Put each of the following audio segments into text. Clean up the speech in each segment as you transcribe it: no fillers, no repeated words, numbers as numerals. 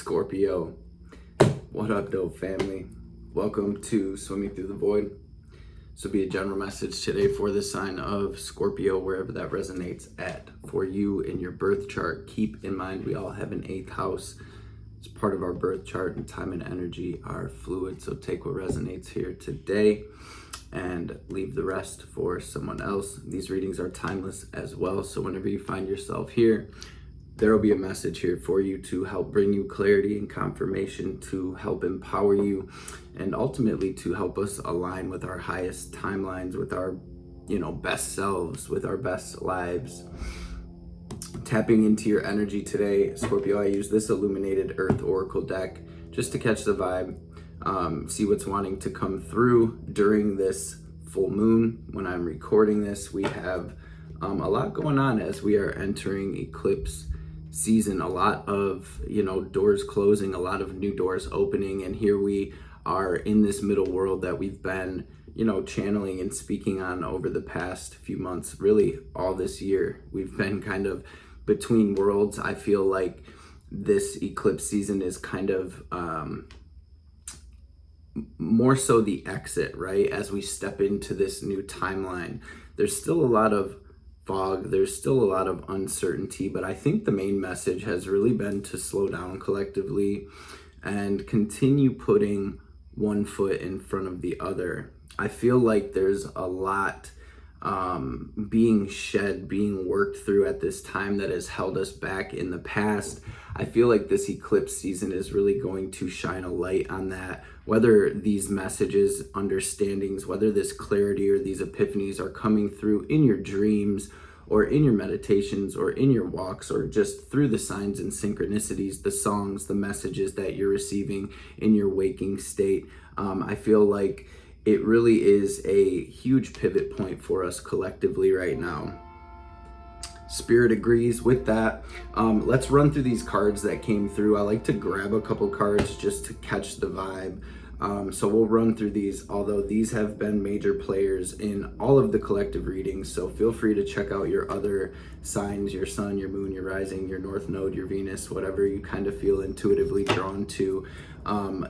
Scorpio. What up, dope family? Welcome to Swimming Through the Void. This will be a general message today for the sign of Scorpio, wherever that resonates at. For you in your birth chart, keep in mind we all have an 8th house. It's part of our birth chart, and time and energy are fluid. So take what resonates here today and leave the rest for someone else. These readings are timeless as well. So whenever you find yourself here, there will be a message here for you to help bring you clarity and confirmation, to help empower you, and ultimately to help us align with our highest timelines, with our, best selves, with our best lives. Tapping into your energy today, Scorpio, I use this illuminated Earth Oracle deck just to catch the vibe, see what's wanting to come through during this full moon. When I'm recording this, we have a lot going on as we are entering eclipse season. A lot of doors closing, a lot of new doors opening, and here we are in this middle world that we've been channeling and speaking on over the past few months, really all this year. We've been kind of between worlds. I feel like this eclipse season is kind of more so the exit, right? As we step into this new timeline, there's still a lot of fog, there's still a lot of uncertainty, but I think the main message has really been to slow down collectively and continue putting one foot in front of the other. I feel like there's a lot being shed, being worked through at this time that has held us back in the past. I feel like this eclipse season is really going to shine a light on that, whether these messages, understandings, whether this clarity or these epiphanies are coming through in your dreams or in your meditations or in your walks, or just through the signs and synchronicities, the songs, the messages that you're receiving in your waking state. I feel like it really is a huge pivot point for us collectively right now. Spirit agrees with that. Let's run through these cards that came through. I like to grab a couple cards just to catch the vibe. So we'll run through these, although these have been major players in all of the collective readings. So feel free to check out your other signs, your sun, your moon, your rising, your north node, your Venus, whatever you kind of feel intuitively drawn to.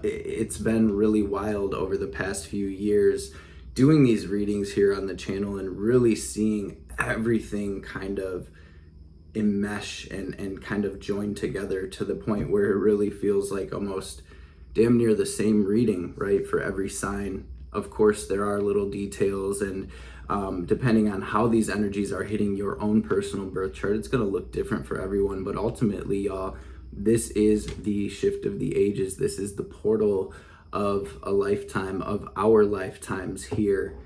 It's been really wild over the past few years doing these readings here on the channel and really seeing everything kind of enmesh and kind of join together to the point where it really feels like almost damn near the same reading, right, for every sign. Of course, there are little details, and depending on how these energies are hitting your own personal birth chart, it's going to look different for everyone. But ultimately, y'all, this is the shift of the ages. This is the portal of a lifetime, of our lifetimes here,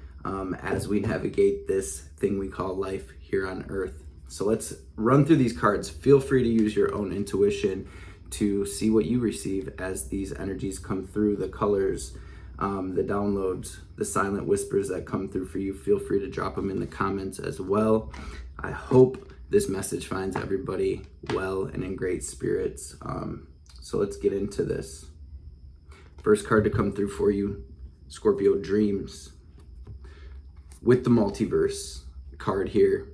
as we navigate this thing we call life here on Earth. So let's run through these cards. Feel free to use your own intuition to see what you receive as these energies come through, the colors, the downloads, the silent whispers that come through for you. Feel free to drop them in the comments as well. I hope this message finds everybody well and in great spirits. So let's get into this. First card to come through for you, Scorpio, dreams. With the multiverse card here,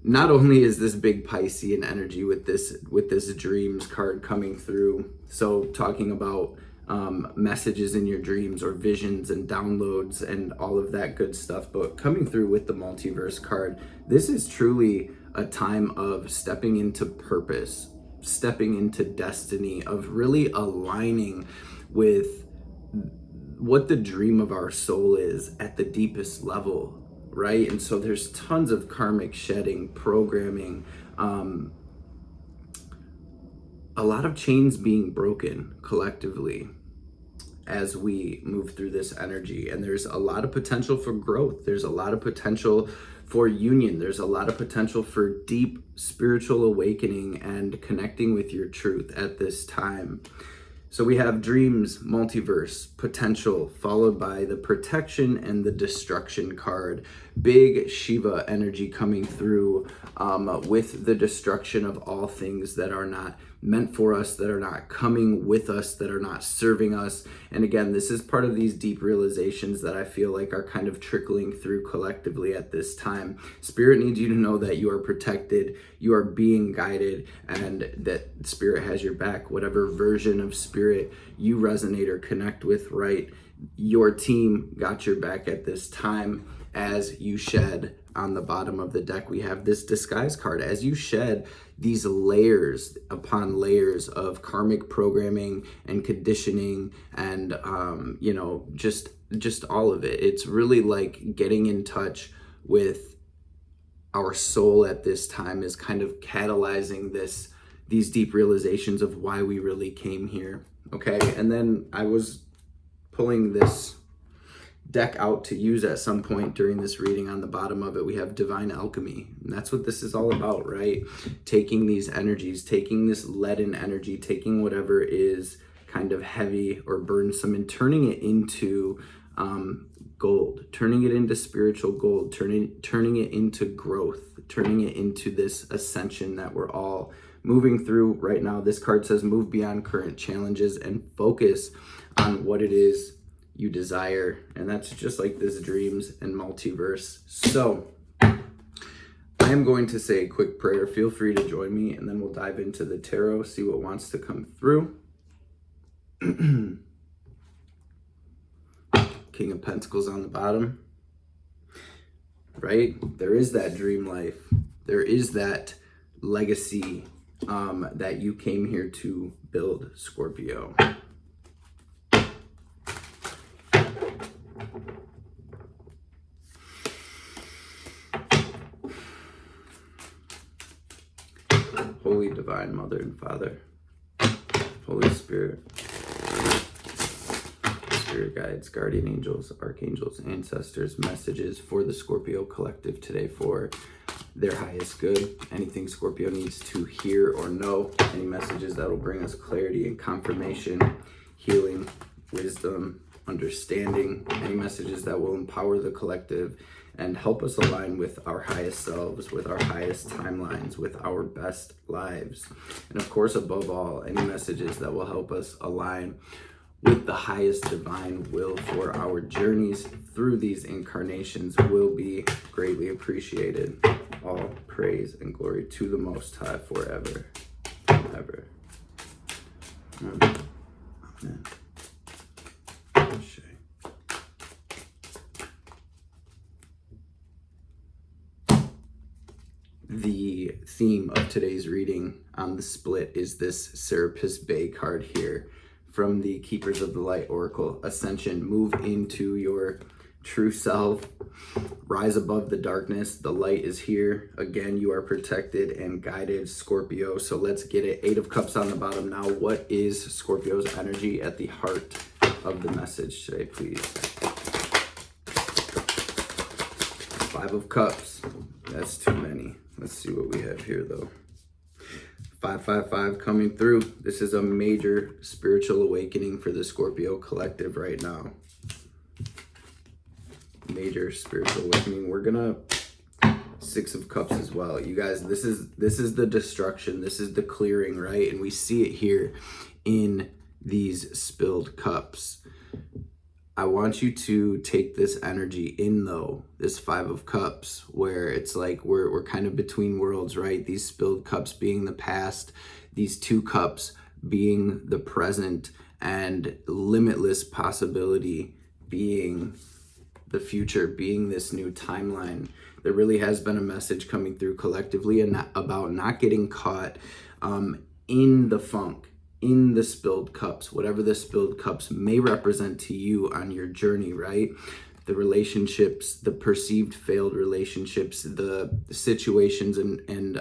not only is this big Piscean energy with this dreams card coming through, so talking about messages in your dreams or visions and downloads and all of that good stuff, but coming through with the multiverse card, this is truly a time of stepping into purpose, stepping into destiny, of really aligning with what the dream of our soul is at the deepest level, right? And so there's tons of karmic shedding, programming, a lot of chains being broken collectively as we move through this energy. And there's a lot of potential for growth. There's a lot of potential for union. There's a lot of potential for deep spiritual awakening and connecting with your truth at this time. So we have dreams, multiverse, potential, followed by the protection and the destruction card. Big Shiva energy coming through with the destruction of all things that are not meant for us, that are not coming with us, that are not serving us. And again, this is part of these deep realizations that I feel like are kind of trickling through collectively at this time. Spirit needs you to know that you are protected, you are being guided, and that Spirit has your back. Whatever version of Spirit you resonate or connect with, right? Your team got your back at this time. As you shed, on the bottom of the deck, we have this disguise card. As you shed these layers upon layers of karmic programming and conditioning and, just all of it. It's really like getting in touch with our soul at this time is kind of catalyzing these deep realizations of why we really came here. Okay. And then I was pulling this deck out to use at some point during this reading. On the bottom of it, we have divine alchemy, and that's what this is all about, right? Taking these energies, taking this leaden energy, taking whatever is kind of heavy or burdensome and turning it into gold, turning it into spiritual gold, turning it into growth, turning it into this ascension that we're all moving through right now. This card says move beyond current challenges and focus on what it is you desire. And that's just like this dreams and multiverse. So I am going to say a quick prayer. Feel free to join me, and then we'll dive into the tarot, see what wants to come through. King of Pentacles on the bottom, right? There is that dream life. There is that legacy that you came here to build, Scorpio. Holy Divine Mother and Father, Holy Spirit, Spirit guides, guardian angels, archangels, ancestors, messages for the Scorpio collective today for their highest good. Anything Scorpio needs to hear or know, any messages that will bring us clarity and confirmation, healing, wisdom, understanding, any messages that will empower the collective and help us align with our highest selves, with our highest timelines, with our best lives. And of course, above all, any messages that will help us align with the highest divine will for our journeys through these incarnations will be greatly appreciated. All praise and glory to the Most High forever and ever. Amen. The theme of today's reading on the split is this Serapis Bay card here from the Keepers of the Light Oracle. Ascension, move into your true self, rise above the darkness. The light is here. Again, you are protected and guided, Scorpio. So let's get it. 8 of Cups on the bottom now. What is Scorpio's energy at the heart of the message today, please? 5 of Cups. That's too many. Let's see what we have here, though. 555 coming through. This is a major spiritual awakening for the Scorpio collective right now. Major spiritual awakening. We're gonna 6 of Cups as well. You guys, this is the destruction. This is the clearing, right? And we see it here in these spilled cups. I want you to take this energy in, though, this 5 of Cups, where it's like we're kind of between worlds, right? These spilled cups being the past, these 2 cups being the present, and limitless possibility being the future, being this new timeline. There really has been a message coming through collectively and about not getting caught in the funk, in the spilled cups, whatever the spilled cups may represent to you on your journey, right? The relationships, the perceived failed relationships, the situations, and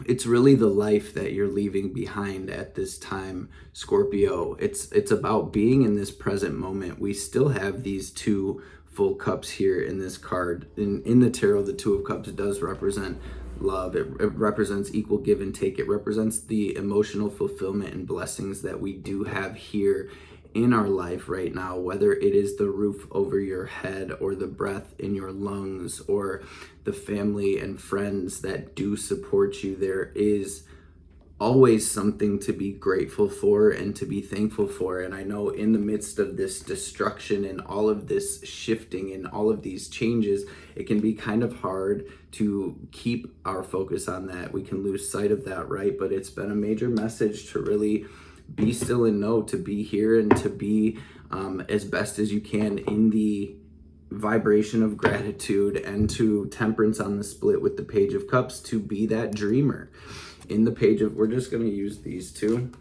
it's really the life that you're leaving behind at this time, Scorpio. It's about being in this present moment. We still have these 2 full cups here in this card. In the tarot, the 2 of Cups does represent love. It represents equal give and take. It represents the emotional fulfillment and blessings that we do have here in our life right now, whether it is the roof over your head or the breath in your lungs or the family and friends that do support you, there is always something to be grateful for and to be thankful for. And I know in the midst of this destruction and all of this shifting and all of these changes, it can be kind of hard to keep our focus on that. We can lose sight of that, right? But it's been a major message to really be still and know, to be here and to be as best as you can in the vibration of gratitude, and to temperance on the split with the Page of Cups, to be that dreamer. In the Page of, we're just going to use these two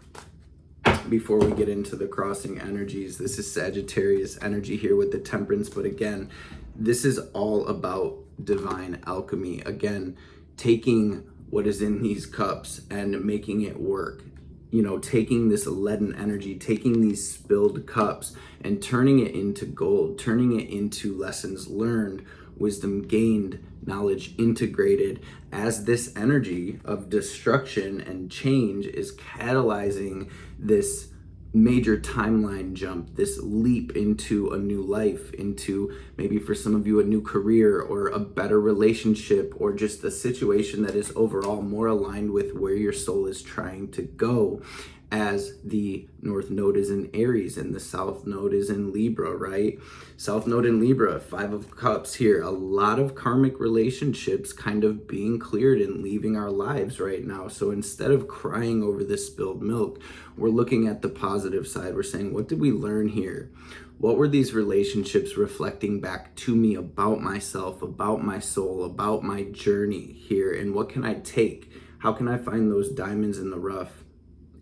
before we get into the crossing energies. This is Sagittarius energy here with the temperance, but again, this is all about divine alchemy. Again, taking what is in these cups and making it work. You know, taking this leaden energy, taking these spilled cups and turning it into gold, turning it into lessons learned, wisdom gained, knowledge integrated, as this energy of destruction and change is catalyzing this major timeline jump, this leap into a new life, into maybe for some of you a new career or a better relationship, or just a situation that is overall more aligned with where your soul is trying to go, as the North Node is in Aries and the South Node is in Libra, right? South Node in Libra, Five of Cups here. A lot of karmic relationships kind of being cleared and leaving our lives right now. So instead of crying over the spilled milk, we're looking at the positive side. We're saying, what did we learn here? What were these relationships reflecting back to me about myself, about my soul, about my journey here? And what can I take? How can I find those diamonds in the rough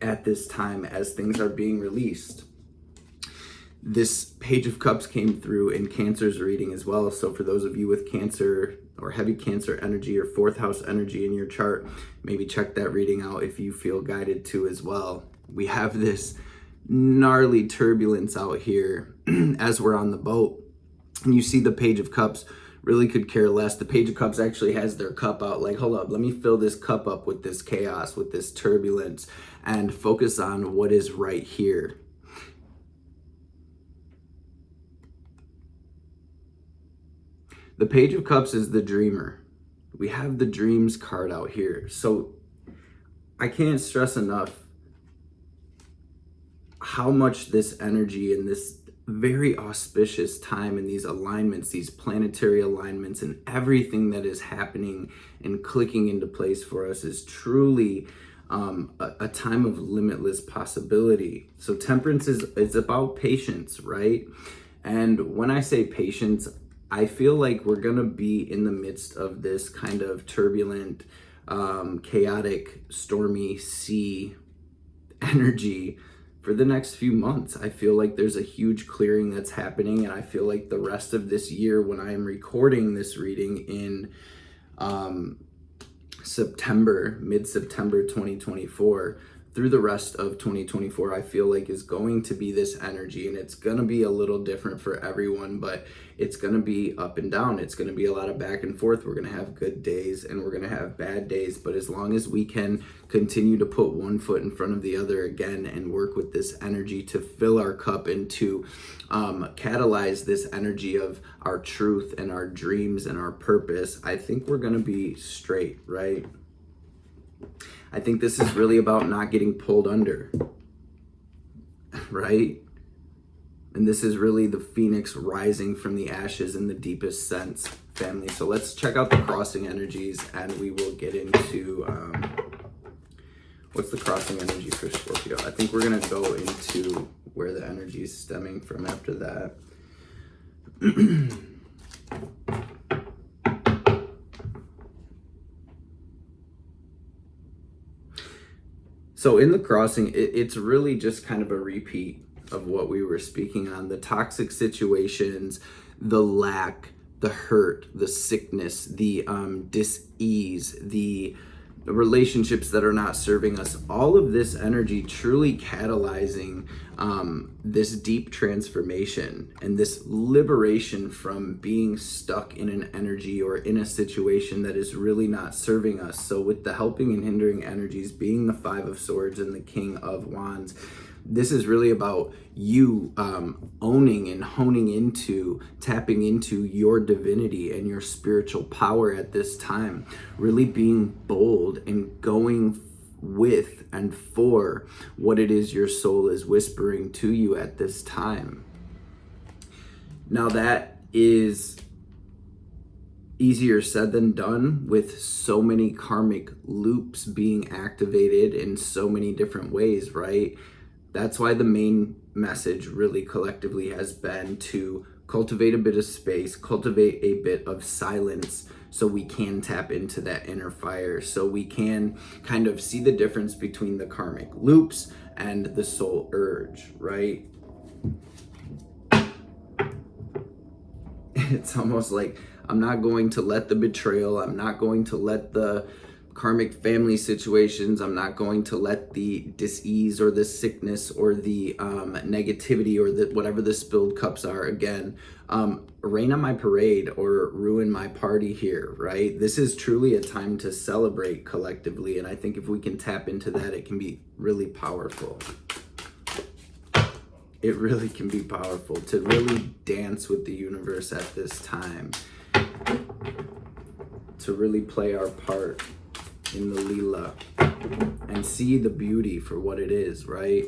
at this time as things are being released? This Page of Cups came through in Cancer's reading as well. So for those of you with Cancer or heavy Cancer energy or fourth house energy in your chart, maybe check that reading out if you feel guided to as well. We have this gnarly turbulence out here as we're on the boat, and you see the Page of Cups really could care less. The Page of Cups actually has their cup out like, hold up, let me fill this cup up with this chaos, with this turbulence, and focus on what is right here. The Page of Cups is the dreamer. We have the dreams card out here. So I can't stress enough how much this energy and this very auspicious time and these alignments, these planetary alignments, and everything that is happening and clicking into place for us is truly a time of limitless possibility. So temperance is about patience, right? And when I say patience, I feel like we're gonna be in the midst of this kind of turbulent, chaotic, stormy sea energy for the next few months. I feel like there's a huge clearing that's happening, and I feel like the rest of this year, when I am recording this reading in September, mid-September 2024, through the rest of 2024, I feel like is going to be this energy, and it's going to be a little different for everyone, but it's going to be up and down. It's going to be a lot of back and forth. We're going to have good days and we're going to have bad days, but as long as we can continue to put one foot in front of the other again and work with this energy to fill our cup and to catalyze this energy of our truth and our dreams and our purpose, I think we're going to be straight, right? I think this is really about not getting pulled under, right? And this is really the phoenix rising from the ashes in the deepest sense, family. So let's check out the crossing energies and we will get into what's the crossing energy for Scorpio. I think we're going to go into where the energy is stemming from after that. So in the crossing, it's really just kind of a repeat of what we were speaking on. The toxic situations, the lack, the hurt, the sickness, the dis-ease, the relationships that are not serving us, all of this energy truly catalyzing this deep transformation and this liberation from being stuck in an energy or in a situation that is really not serving us. So with the helping and hindering energies being the Five of Swords and the King of Wands, This is really about you owning and honing into, tapping into your divinity and your spiritual power at this time. Really being bold and going with and for what it is your soul is whispering to you at this time. Now that is easier said than done, with so many karmic loops being activated in so many different ways, right? That's why the main message really collectively has been to cultivate a bit of space, cultivate a bit of silence, so we can tap into that inner fire, so we can kind of see the difference between the karmic loops and the soul urge, right? It's almost like, I'm not going to let the betrayal, I'm not going to let the karmic family situations, I'm not going to let the dis-ease or the sickness or the negativity or the whatever the spilled cups are, again, rain on my parade or ruin my party here, right? This is truly a time to celebrate collectively, and I think if we can tap into that, it can be really powerful. It really can be powerful to really dance with the universe at this time, to really play our part in the Leela and see the beauty for what it is, right?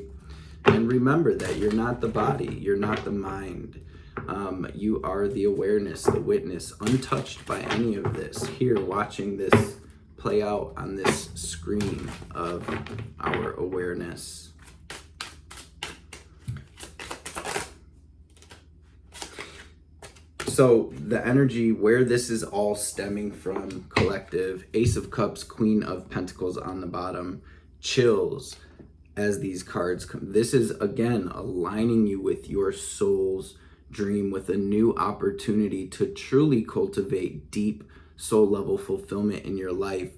And remember that you're not the body, you're not the mind. You are the awareness, the witness, untouched by any of this, here watching this play out on this screen of our awareness. So the energy where this is all stemming from, collective, Ace of Cups, Queen of Pentacles on the bottom, chills as these cards come. This is, again, aligning you with your soul's dream, with a new opportunity to truly cultivate deep soul level fulfillment in your life,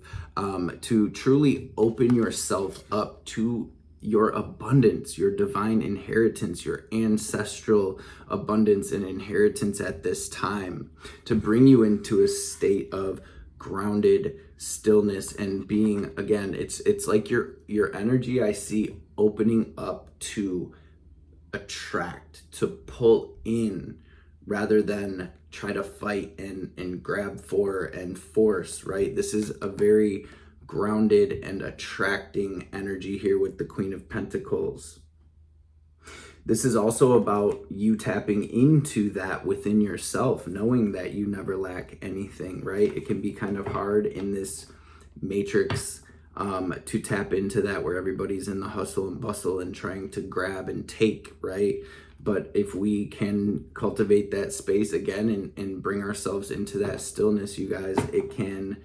to truly open yourself up to your abundance, your divine inheritance, your ancestral abundance and inheritance at this time, to bring you into a state of grounded stillness and being, again, it's like your energy, I see, opening up to attract, to pull in, rather than try to fight and grab for and force, right? This is a very grounded and attracting energy here with the Queen of Pentacles. This is also about you tapping into that within yourself, knowing that you never lack anything, right? It can be kind of hard in this matrix to tap into that, where everybody's in the hustle and bustle and trying to grab and take, right? But if we can cultivate that space again and bring ourselves into that stillness, you guys, it can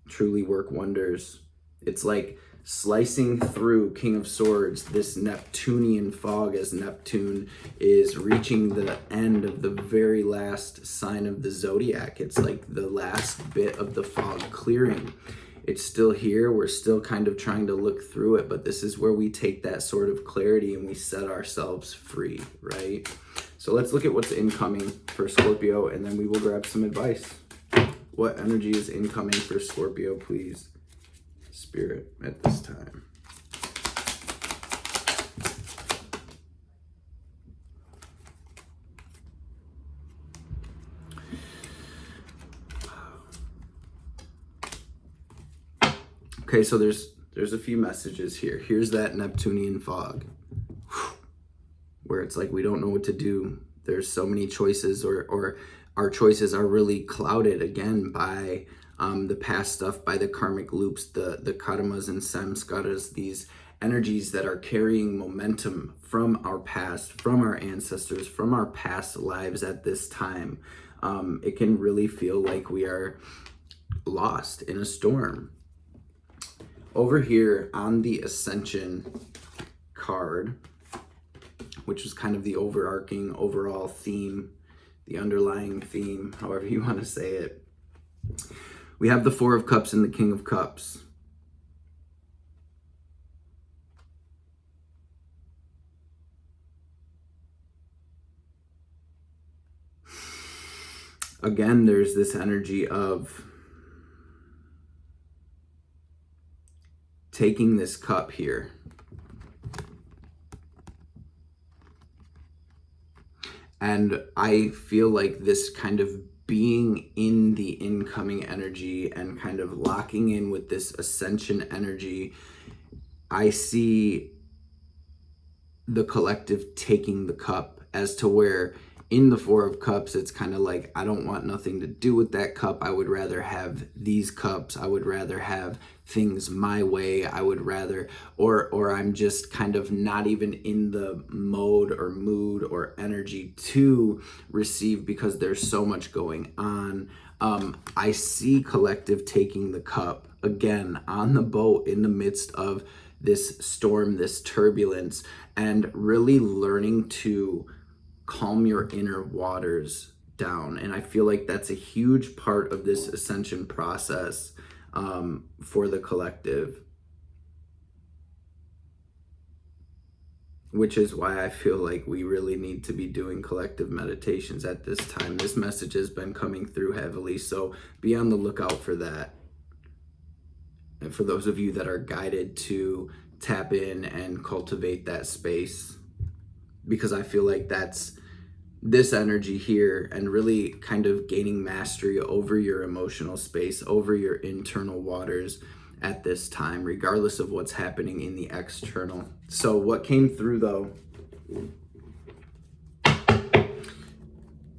truly work wonders. It's like slicing through King of Swords, this Neptunian fog, as Neptune is reaching the end of the very last sign of the zodiac. It's like the last bit of the fog clearing. It's still here. We're still kind of trying to look through it, but this is where we take that sort of clarity and we set ourselves free, right? So let's look at what's incoming for Scorpio, and then we will grab some advice. What energy is incoming for Scorpio, please, Spirit, at this time? Okay, so there's a few messages here. Here's that Neptunian fog, where it's like we don't know what to do. There's so many choices, or our choices are really clouded again by the past stuff, by the karmic loops, the karmas and samskaras, these energies that are carrying momentum from our past, from our ancestors, from our past lives at this time. It can really feel like we are lost in a storm. Over here on the Ascension card, which is kind of the overarching overall theme, the underlying theme, however you want to say it, we have the Four of Cups and the King of Cups. Again, there's this energy of taking this cup here And I feel like this kind of being in the incoming energy and kind of locking in with this ascension energy, I see the collective taking the cup, as to where in the Four of Cups, it's kind of like, I don't want nothing to do with that cup. I would rather have these cups. I would rather have things my way. I would rather, or I'm just kind of not even in the mode or mood or energy to receive, because there's so much going on. I see collective taking the cup again on the boat in the midst of this storm, this turbulence, and really learning to calm your inner waters down. And I feel like that's a huge part of this ascension process for the collective, which is why I feel like we really need to be doing collective meditations at this time. This message has been coming through heavily, so be on the lookout for that. And for those of you that are guided to tap in and cultivate that space, because I feel like that's this energy here, and really kind of gaining mastery over your emotional space, over your internal waters at this time, regardless of what's happening in the external. So what came through though,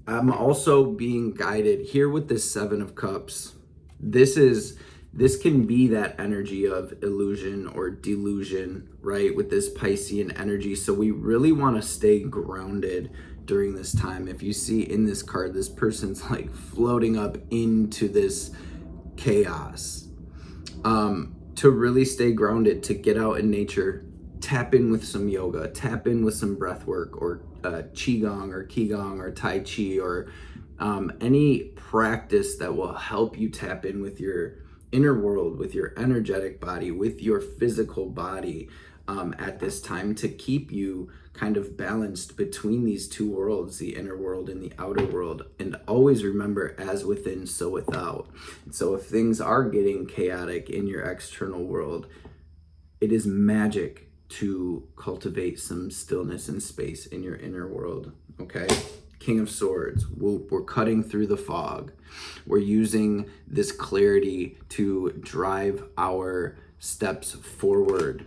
I'm also being guided here with this Seven of Cups. This can be that energy of illusion or delusion, right? With this Piscean energy. So we really want to stay grounded during this time. If you see in this card, this person's like floating up into this chaos. To really stay grounded, to get out in nature, tap in with some yoga, tap in with some breath work, or qigong or tai chi, or any practice that will help you tap in with your inner world, with your energetic body, with your physical body at this time, to keep you kind of balanced between these two worlds, the inner world and the outer world. And always remember, as within, so without. So if things are getting chaotic in your external world, it is magic to cultivate some stillness and space in your inner world, okay? King of Swords, we're cutting through the fog. We're using this clarity to drive our steps forward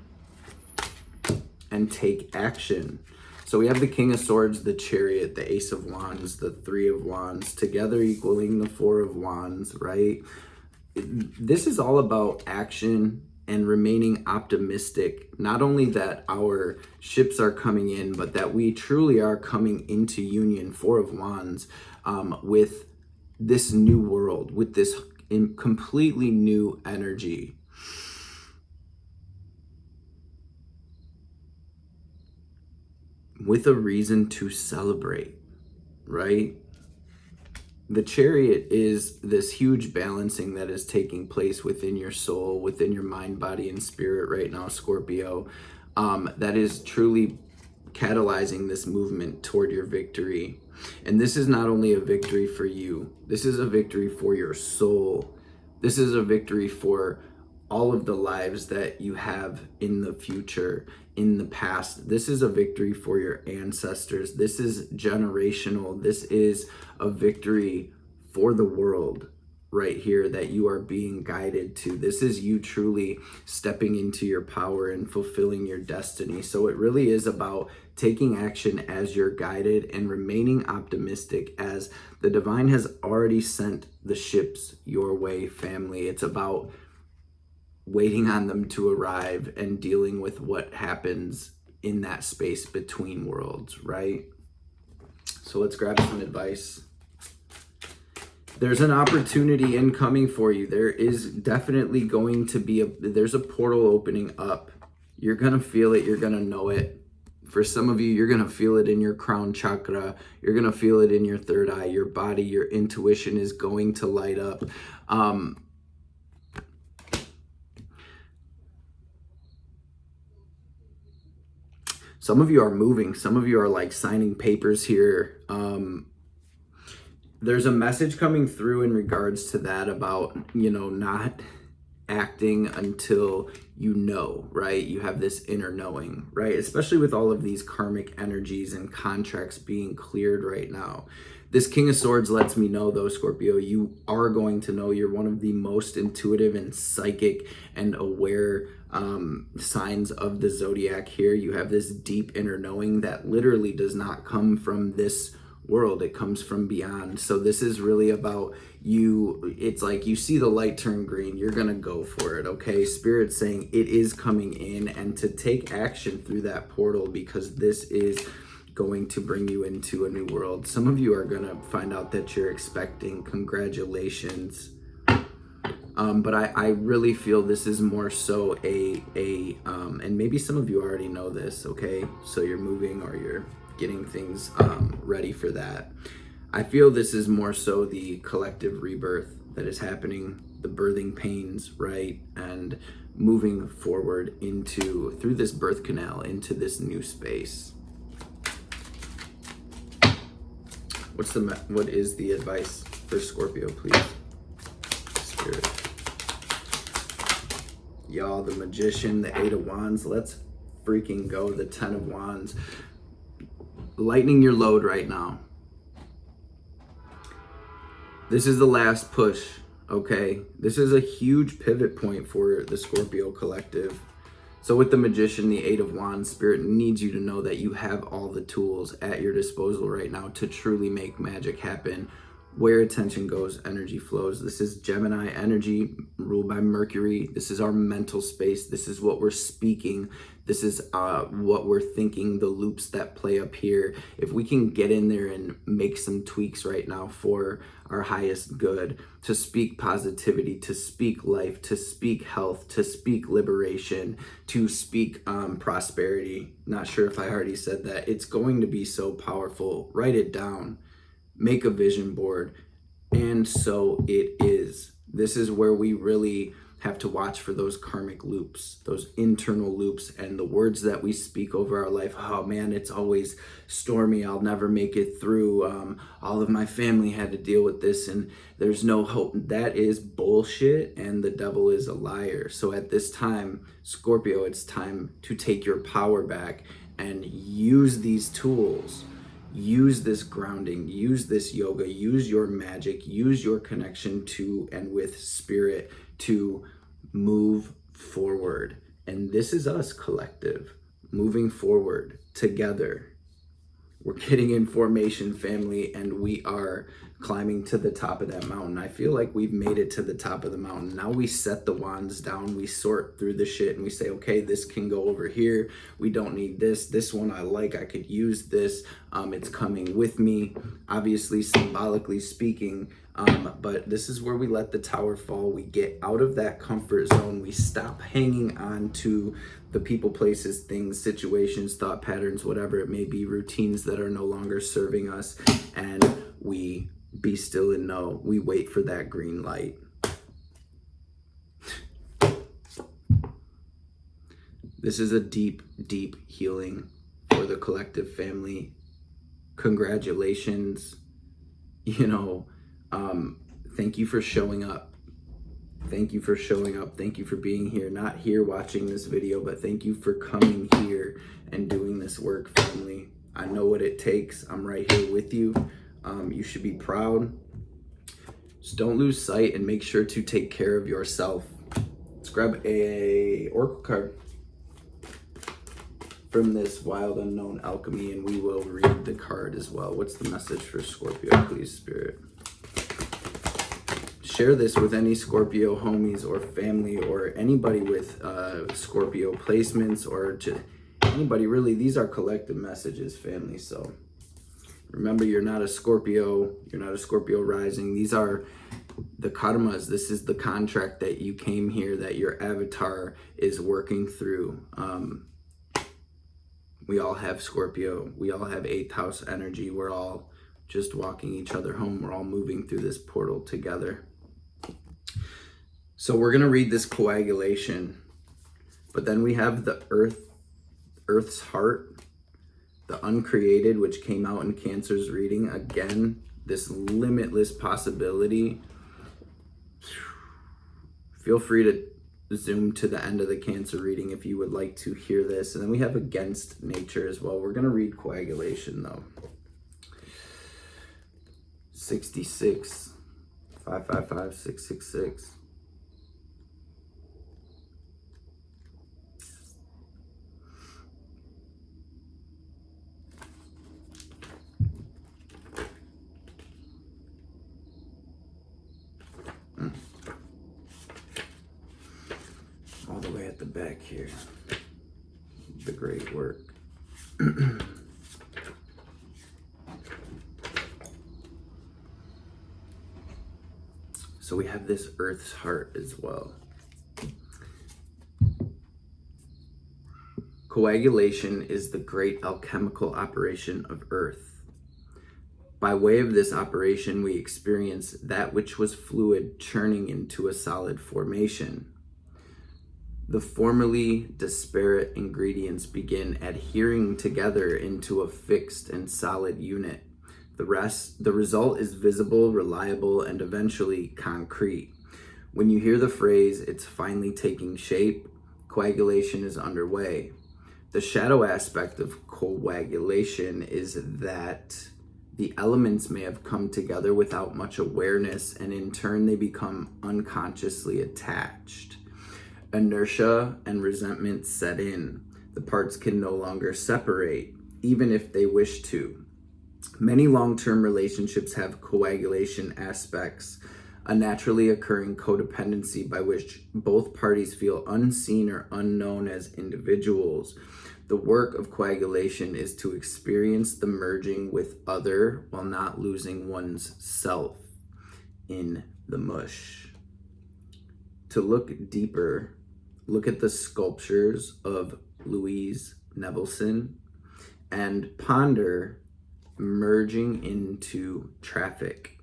and take action. So we have the King of Swords, the Chariot, the Ace of Wands, the Three of Wands, together equaling the Four of Wands, right? This is all about action and remaining optimistic, not only that our ships are coming in, but that we truly are coming into union, Four of Wands, with this new world, with this completely new energy. With a reason to celebrate, right? The Chariot is this huge balancing that is taking place within your soul, within your mind, body, and spirit right now, Scorpio, that is truly catalyzing this movement toward your victory. And this is not only a victory for you, this is a victory for your soul. This is a victory for all of the lives that you have in the future, in the past. This is a victory for your ancestors. This is generational. This is a victory for the world right here that you are being guided to. This is you truly stepping into your power and fulfilling your destiny. So it really is about taking action as you're guided and remaining optimistic, as the divine has already sent the ships your way, family. It's about waiting on them to arrive and dealing with what happens in that space between worlds, right? So let's grab some advice. There's an opportunity incoming for you. There is definitely going to be there's a portal opening up. You're gonna feel it, you're gonna know it. For some of you, you're gonna feel it in your crown chakra. You're gonna feel it in your third eye, your body, your intuition is going to light up. Some of you are moving. Some of you are like signing papers here. There's a message coming through in regards to that about, not acting until you know, right? You have this inner knowing, right? Especially with all of these karmic energies and contracts being cleared right now. This King of Swords lets me know, though, Scorpio, you are going to know. You're one of the most intuitive and psychic and aware signs of the zodiac here. You have this deep inner knowing that literally does not come from this world. It comes from beyond. So this is really about you. It's like you see the light turn green, you're gonna go for it. Okay, Spirit's saying it is coming in, and to take action through that portal, because this is going to bring you into a new world. Some of you are gonna find out that you're expecting. Congratulations. But I really feel this is more so and maybe some of you already know this, okay? So you're moving or you're getting things ready for that. I feel this is more so the collective rebirth that is happening, the birthing pains, right? And moving forward through this birth canal into this new space. What is the advice for Scorpio, please? Spirit. Y'all, the Magician, the 8 of Wands, let's freaking go. The 10 of Wands. Lightening your load right now. This is the last push, okay? This is a huge pivot point for the Scorpio collective. So with the Magician, the 8 of Wands, Spirit needs you to know that you have all the tools at your disposal right now to truly make magic happen. Where attention goes, energy flows. This is Gemini energy ruled by Mercury. This is our mental space. This is what we're speaking. This is what we're thinking, the loops that play up here. If we can get in there and make some tweaks right now for our highest good, to speak positivity, to speak life, to speak health, to speak liberation, to speak prosperity. Not sure if I already said that. It's going to be so powerful. Write it down. Make a vision board. And so it is. This is where we really have to watch for those karmic loops, those internal loops, and the words that we speak over our life. Oh man, it's always stormy. I'll never make it through. All of my family had to deal with this and there's no hope. That is bullshit, and the devil is a liar. So at this time, Scorpio, it's time to take your power back and use these tools. Use this grounding, use this yoga, use your magic, use your connection to and with spirit to move forward. And this is us, collective, moving forward together. We're getting in formation, family, and we are climbing to the top of that mountain. I feel like we've made it to the top of the mountain. Now we set the wands down, we sort through the shit, and we say, okay, this can go over here. We don't need this. This one I like, I could use this. It's coming with me, obviously, symbolically speaking. But this is where we let the tower fall. We get out of that comfort zone. We stop hanging on to the people, places, things, situations, thought patterns, whatever it may be, routines that are no longer serving us. And we be still and know. We wait for that green light. This is a deep, deep healing for the collective family. Congratulations. Thank you for showing up. Thank you for showing up. Thank you for being here. Not here watching this video, but thank you for coming here and doing this work, family. I know what it takes. I'm right here with you. You should be proud. Just don't lose sight and make sure to take care of yourself. Let's grab a oracle card from this Wild Unknown Alchemy, and we will read the card as well. What's the message for Scorpio, please, Spirit? Share this with any Scorpio homies or family or anybody with Scorpio placements, or to anybody really. These are collective messages, family. So remember, you're not a Scorpio. You're not a Scorpio rising. These are the karmas. This is the contract that you came here, that your avatar is working through. We all have Scorpio. We all have 8th house energy. We're all just walking each other home. We're all moving through this portal together. So we're going to read this coagulation, but then we have the Earth's heart, the uncreated, which came out in Cancer's reading. Again, this limitless possibility. Feel free to zoom to the end of the Cancer reading if you would like to hear this. And then we have against nature as well. We're going to read coagulation though. 66, 555, 666. All the way at the back here. The great work. So we have this Earth's heart as well. Coagulation is the great alchemical operation of Earth. By way of this operation, we experience that which was fluid churning into a solid formation. The formerly disparate ingredients begin adhering together into a fixed and solid unit. The result is visible, reliable, and eventually concrete. When you hear the phrase, "it's finally taking shape," coagulation is underway. The shadow aspect of coagulation is that the elements may have come together without much awareness, and in turn they become unconsciously attached. Inertia and resentment set in. The parts can no longer separate, even if they wish to. Many long-term relationships have coagulation aspects, a naturally occurring codependency by which both parties feel unseen or unknown as individuals. The work of coagulation is to experience the merging with other while not losing one's self in the mush. To look deeper, look at the sculptures of Louise Nevelson and ponder merging into traffic.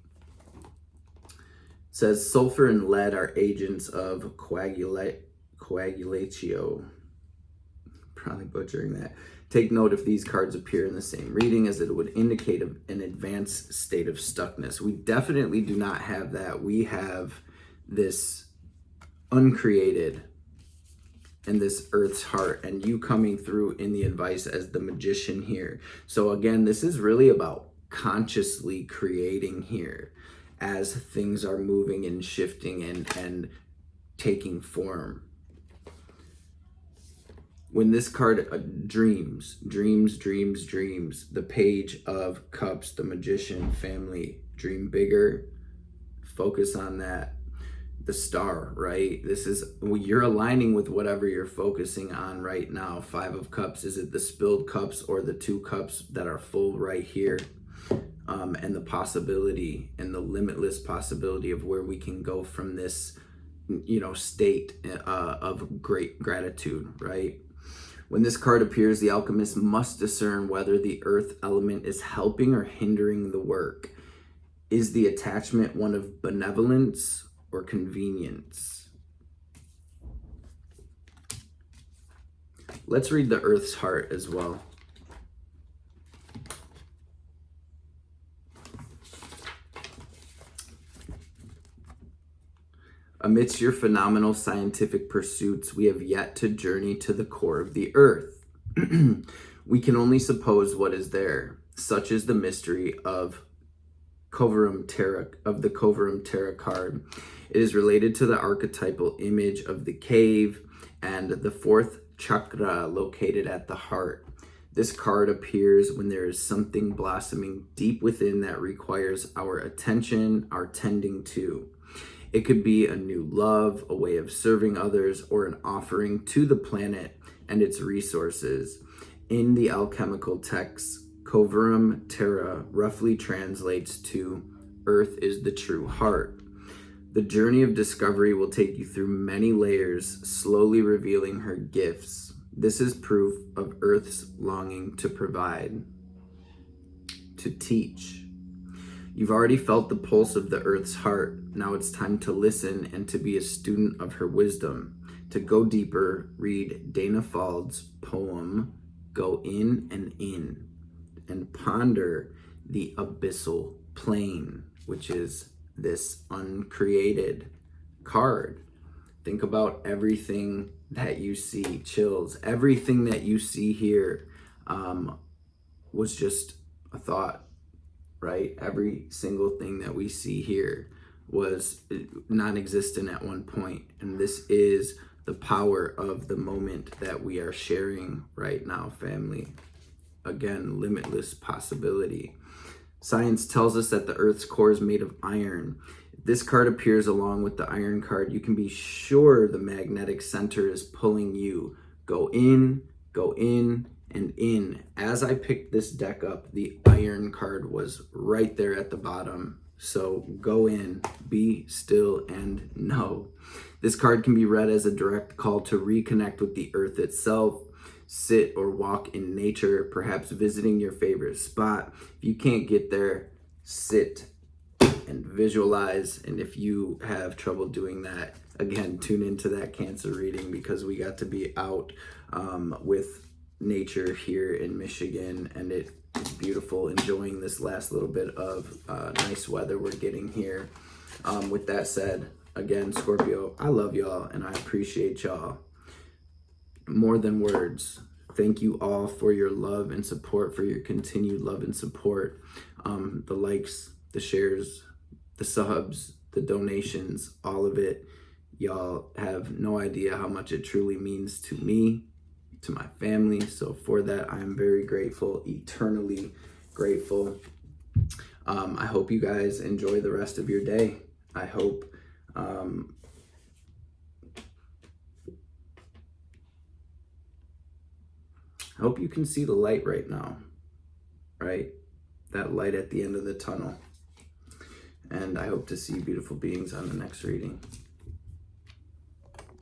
It says sulfur and lead are agents of coagulatio. Probably butchering that. Take note if these cards appear in the same reading, as it would indicate an advanced state of stuckness. We definitely do not have that. We have this uncreated and this Earth's heart, and you coming through in the advice as the magician here. So again, this is really about consciously creating here as things are moving and shifting and taking form. When this card dreams, the Page of Cups, the magician, family, dream bigger, focus on that. The Star, right? This is, you're aligning with whatever you're focusing on right now. 5 of Cups, is it the spilled cups or the 2 cups that are full right here? And the possibility and the limitless possibility of where we can go from this, state of great gratitude, right? When this card appears, the alchemist must discern whether the earth element is helping or hindering the work. Is the attachment one of benevolence or convenience? Let's read the Earth's heart as well. Amidst your phenomenal scientific pursuits, we have yet to journey to the core of the Earth. We can only suppose what is there. Such is the mystery of the Coverum Terra card. It is related to the archetypal image of the cave and the 4th chakra located at the heart. This card appears when there is something blossoming deep within that requires our attention, our tending to. It could be a new love, a way of serving others, or an offering to the planet and its resources. In the alchemical text, Coverum Terra roughly translates to Earth is the true heart. The journey of discovery will take you through many layers, slowly revealing her gifts. This is proof of Earth's longing to provide, to teach. You've already felt the pulse of the Earth's heart. Now it's time to listen and to be a student of her wisdom. To go deeper, read Dana Fald's poem, Go In and ponder the abyssal plane, which is this uncreated card Think about everything that you see, chills. Everything that you see here was just a thought, right? Every single thing that we see here was non-existent at one point. And this is the power of the moment that we are sharing right now, family. Again, limitless possibility. Science tells us that the Earth's core is made of iron. If this card appears along with the iron card, you can be sure the magnetic center is pulling you. Go in, and in. As I picked this deck up, the iron card was right there at the bottom. So go in, be still, and know. This card can be read as a direct call to reconnect with the earth itself. Sit or walk in nature, perhaps visiting your favorite spot. If you can't get there, sit and visualize. And if you have trouble doing that, again, tune into that Cancer reading, because we got to be out with nature here in Michigan, and it's beautiful, enjoying this last little bit of nice weather we're getting here. With that said, again, Scorpio, I love y'all and I appreciate y'all more than words. Thank you all for your love and support, for your continued love and support. The likes, the shares, the subs, the donations, all of it. Y'all have no idea how much it truly means to me, to my family. So for that, I am very grateful, eternally grateful. I hope you guys enjoy the rest of your day. I hope you can see the light right now, right? That light at the end of the tunnel. And I hope to see beautiful beings on the next reading.